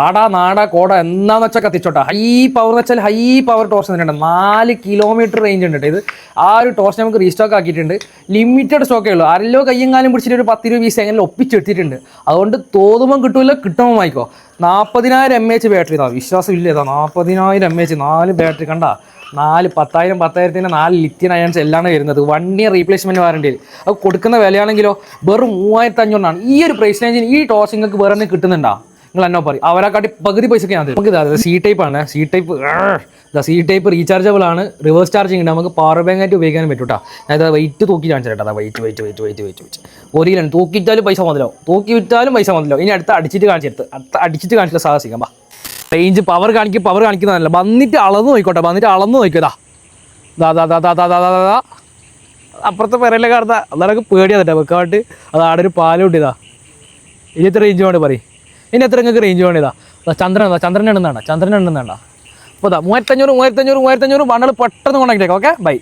ആടാ നാടാ കോട എന്താന്ന് വെച്ചാൽ കത്തിച്ചോട്ടാ. ഹൈ പവർ എന്ന് വെച്ചാൽ ഹൈ പവർ ടോർച്ച് തന്നെയുണ്ട്. 4 കിലോമീറ്റർ റേഞ്ച് ഉണ്ട് ഇത്. ആ ഒരു ടോർച്ച് നമുക്ക് റീസ്റ്റോക്ക് ആക്കിയിട്ടുണ്ട്. ലിമിറ്റഡ് സ്റ്റോക്കേ ഉള്ളൂ. ആരല്ലോ കയ്യും കാലം പിടിച്ചിട്ട് ഒരു 10-20 എങ്ങനെ ഒപ്പിച്ചെടുത്തിട്ടുണ്ട്. അതുകൊണ്ട് തോന്നുമ്പോൾ കിട്ടൂല, കിട്ടുമ്പോൾ വായിക്കോ. 40,000 mAh ബാറ്ററി ഇതാ, വിശ്വാസം ഇല്ല ഇതാ 40,000 mAh 4 ബാറ്ററി കണ്ട. 10,000 4 ലിഥിയം അയൺസ് എല്ലാം വരുന്നത്. 1 year റീപ്ലേസ്മെന്റ് വാറണ്ടി. അത് കൊടുക്കുന്ന വിലയാണെങ്കിലോ വെറും 3,500 ഈ ഒരു പ്രൈസ് റേഞ്ചിന് ഈ ടോർച്ച് നിങ്ങൾക്ക് വേറെ ഒന്നും കിട്ടുന്നുണ്ടോ? നിങ്ങൾ എന്നോ പറയും. അവരെക്കാട്ടി പകുതി പൈസക്ക് ഞാൻ നമുക്ക് ഇതാ സി ടൈപ്പ് ആണ്. സി ടൈപ്പ് റീചാർജബിൾ ആണ്. റിവേഴ്സ് ചാർജിങ് ഉണ്ട്. നമുക്ക് പവർ ബാങ്ക് ആയിട്ട് ഉപയോഗിക്കാനും പറ്റും കേട്ടോ. അതായത് വെയിറ്റ് തൂക്കി കാണിച്ചു കേട്ടോ. വെയിറ്റ് 1 കിലോ തൂക്കി വിറ്റാലും പൈസ മുതലാവും, തൂക്കി വിറ്റാലും പൈസ മുതലാവും. ഇനി അടിച്ചിട്ട് കാണിച്ചില്ല സാഹസിക്കാം. റേഞ്ച് പവർ കാണിക്കുന്നതല്ല, വന്നിട്ട് അളന്ന് നോക്കിക്കോട്ടെ. നോക്കിയതാ അപ്പുറത്തെ പെരയിലെ കാണുന്ന അതൊക്കെ പേടിയാ വെക്കാട്ട്. അത് ആടെ ഒരു പാലം ഇട്ടിതാ. ഇനി എത്ര റേഞ്ച് വേണ്ടി പറയും? ഇനി എത്ര നിങ്ങൾക്ക് റേഞ്ച് വേണ്ടിയതാ? ചന്ദ്രൻ എണ്ണുന്നതാണ്. അപ്പോൾ 3,500 ബണ്ണൾ പെട്ടെന്ന് കോണ്ടാക്ട് ആക്കാം. Okay bye.